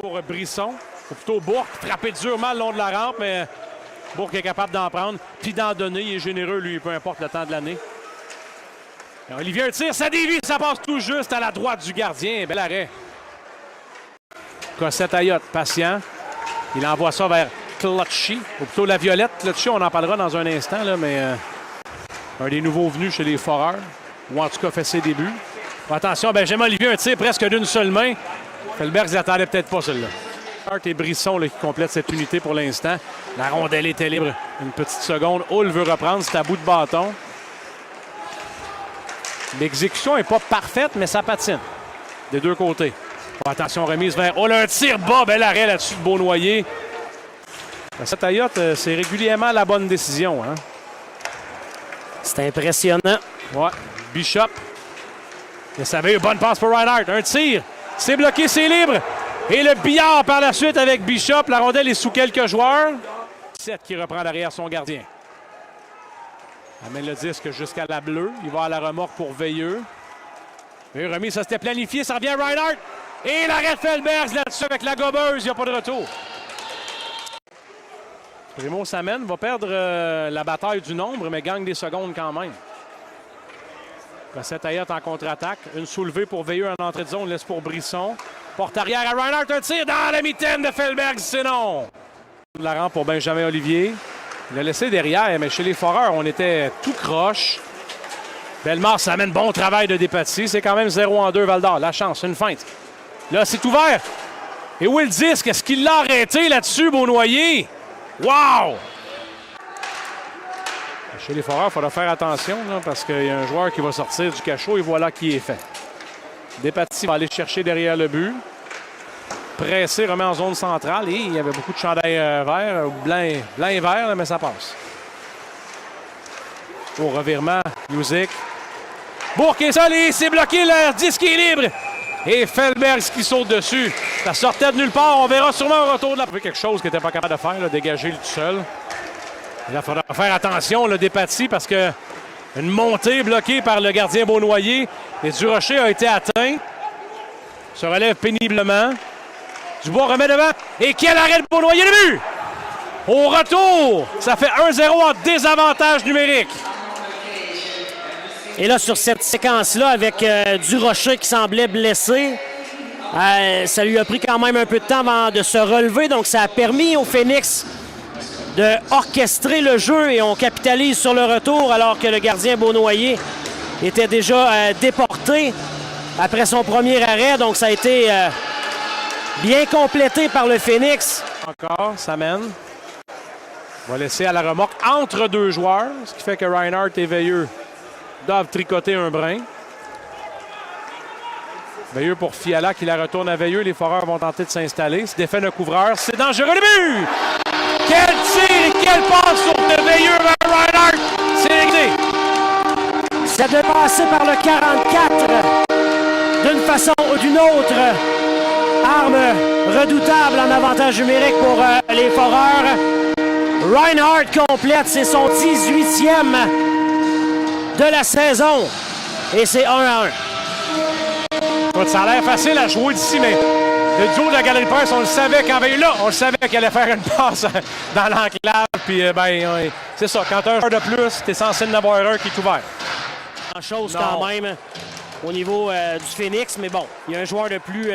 pour Brisson, ou plutôt Bourque, frappé durement le long de la rampe, mais Bourque est capable d'en prendre, puis d'en donner. Il est généreux, lui, peu importe le temps de l'année. Olivier tire, ça dévie, ça passe tout juste à la droite du gardien. Bel arrêt. Cossette Ayotte, patient. Il envoie ça vers Clutchy, ou plutôt la Violette. Clutchy, on en parlera dans un instant, là, mais un des nouveaux venus chez les Foreurs, ou en tout cas fait ses débuts. Attention, Benjamin Olivier, un tir presque d'une seule main. Felberg ne l'attendait peut-être pas, celui-là. Hart et Brisson là, qui complètent cette unité pour l'instant. La rondelle était libre. Une petite seconde. Hull veut reprendre, c'est à bout de bâton. L'exécution n'est pas parfaite, mais ça patine. Des deux côtés. Attention, remise vers Hull. Un tir bas, bel arrêt là-dessus de Beaunoyer. Cette Ayotte, c'est régulièrement la bonne décision. Hein? C'est impressionnant. Ouais. Bishop. Il savait, bonne passe pour Reinhardt. Un tir. C'est bloqué, c'est libre. Et le billard par la suite avec Bishop. La rondelle est sous quelques joueurs. 7 qui reprend derrière son gardien. Amène le disque jusqu'à la bleue. Il va à la remorque pour Veilleux. Et remis, ça s'était planifié. Ça revient à Reinhardt. Et l'arrêt de Felberg là-dessus avec la gobeuse. Il n'y a pas de retour. Primo Samen va perdre la bataille du nombre, mais gagne des secondes quand même. Cossette Ayotte en contre-attaque. Une soulevée pour Veilleux en entrée de zone. Laisse pour Brisson. Porte arrière à Reinhardt. Un tir dans la mitaine de Felberg. C'est non. La rampe pour Benjamin Olivier. Il a laissé derrière, mais chez les Foreurs, on était tout croche. Bellemare s'amène bon travail de Despatie. C'est quand même 0-2 Val-d'Or. La chance, une feinte. Là, c'est ouvert. Et où est le disque? Est-ce qu'il l'a arrêté là-dessus, Beaunoyer? Wow! Chez les Foreurs, il faudra faire attention là, parce qu'il y a un joueur qui va sortir du cachot et voilà qui est fait. Despatie va aller chercher derrière le but. Pressé, remet en zone centrale. Et il y avait beaucoup de chandails verts, blanc et vert, là, mais ça passe. Au revirement, Music. Bourque est seul et c'est bloqué, le disque est libre. Et Felberg qui saute dessus. Ça sortait de nulle part. On verra sûrement un retour de la... quelque chose qu'il n'était pas capable de faire, là, dégager le tout seul. Il faudra faire attention, le Despatie, parce que une montée bloquée par le gardien Beaunoyer. Et Durocher a été atteint. Se relève péniblement. Dubois remet devant. Et quel arrêt de Beaunoyer, le but! Au retour, ça fait 1-0 en désavantage numérique. Et là, sur cette séquence-là, avec Durocher qui semblait blessé, ça lui a pris quand même un peu de temps avant de se relever. Donc, ça a permis au Phoenix de orchestrer le jeu et on capitalise sur le retour alors que le gardien Beaunoyer était déjà déporté après son premier arrêt. Donc, ça a été bien complété par le Phoenix. Encore, ça mène. Va laisser à la remorque entre deux joueurs, ce qui fait que Reinhardt et Veilleux doivent tricoter un brin. Veilleux pour Fiala qui la retourne à Veilleux. Les Foreurs vont tenter de s'installer. Se défait le couvreur. C'est dangereux, le but! Quel tir et quelle passe sur de Veilleux vers Reinhardt! C'est réglé. Ça devait passer par le 44 d'une façon ou d'une autre. Arme redoutable en avantage numérique pour les Foreurs. Reinhardt complète, c'est son 18e de la saison. Et c'est 1-1. Ça a l'air facile à jouer d'ici, mais le duo de la galerie de presse, on le savait quand Veilleux là, on le savait qu'il allait faire une passe dans l'enclave. Puis c'est ça, quand tu as un joueur de plus, tu es censé en avoir un qui est ouvert. Chose quand même au niveau du Phoenix, mais bon, il y a un joueur de plus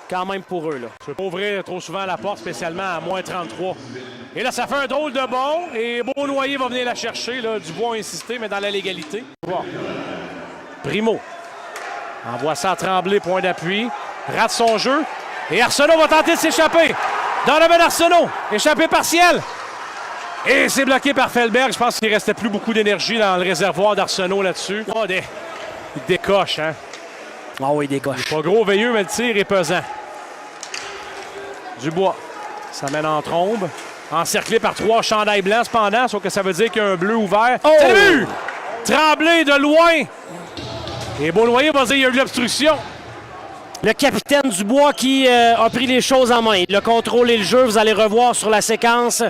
quand même pour eux. Je ne veux pas ouvrir trop souvent la porte, spécialement à moins 33. Et là, ça fait un drôle de bond. Et Beaunoyer va venir la chercher. Là. Dubois a insisté, mais dans la légalité. Wow. Primo envoie ça à Tremblay, point d'appui. Rate son jeu. Et Arsenault va tenter de s'échapper. Donovan Arsenault, échappé partiel. Et c'est bloqué par Felberg. Je pense qu'il ne restait plus beaucoup d'énergie dans le réservoir d'Arsenault là-dessus. Oh, il décoche, hein? Ah oui, il décoche. Pas gros Veilleux, mais le tir est pesant. Dubois, ça mène en trombe. Encerclé par 3 chandails blancs cependant, sauf que ça veut dire qu'il y a un bleu ouvert. Oh! C'est le but! Tremblay de loin. Et Beaunoyer va dire qu'il y a eu de l'obstruction. Le capitaine Dubois qui a pris les choses en main. Il a contrôlé le jeu. Vous allez revoir sur la séquence.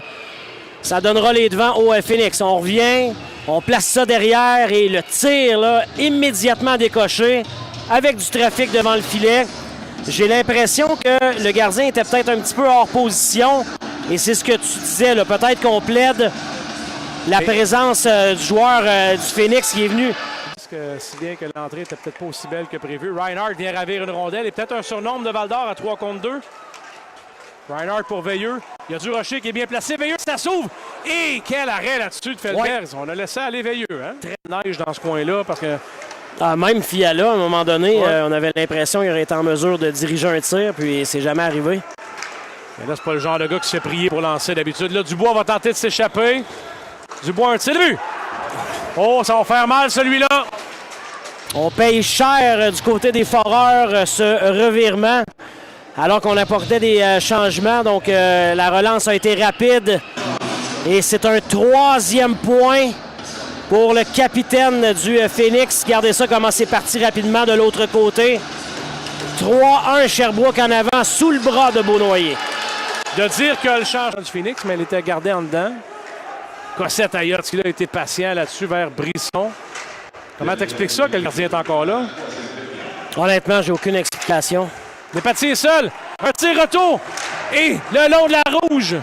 Ça donnera les devants au Phoenix. On revient, on place ça derrière et le tir là, immédiatement décoché avec du trafic devant le filet. J'ai l'impression que le gardien était peut-être un petit peu hors position. Et c'est ce que tu disais, là. Peut-être qu'on plaide la présence du joueur du Phoenix qui est venu. Si bien que l'entrée était peut-être pas aussi belle que prévu. Reinhardt vient ravir une rondelle et peut-être un surnombre de Val-d'Or à 3 contre 2. Reinhardt pour Veilleux. Il y a du Rocher qui est bien placé. Veilleux, ça s'ouvre. Et quel arrêt là-dessus de Felberg. Ouais. On a laissé aller Veilleux. Hein? Très neige dans ce coin-là parce que... même Fiala, à un moment donné, on avait l'impression qu'il aurait été en mesure de diriger un tir, puis c'est jamais arrivé. Mais là, c'est pas le genre de gars qui se fait prier pour lancer d'habitude. Là, Dubois va tenter de s'échapper. Dubois, un tir de but. Oh, ça va faire mal, celui-là. On paye cher du côté des Foreurs ce revirement, alors qu'on apportait des changements. Donc, la relance a été rapide. Et c'est un 3e point pour le capitaine du Phoenix. Regardez ça, comment c'est parti rapidement de l'autre côté. 3-1 Sherbrooke en avant, sous le bras de Beaunoyer. De dire que le changement du Phoenix, mais elle était gardée en dedans. Cossette Ayotte, qui a été patient là-dessus vers Brisson. Comment t'expliques ça que le gardien est encore là? Honnêtement, j'ai aucune explication. Despatie est seul. Un tir retour. Et le long de la rouge.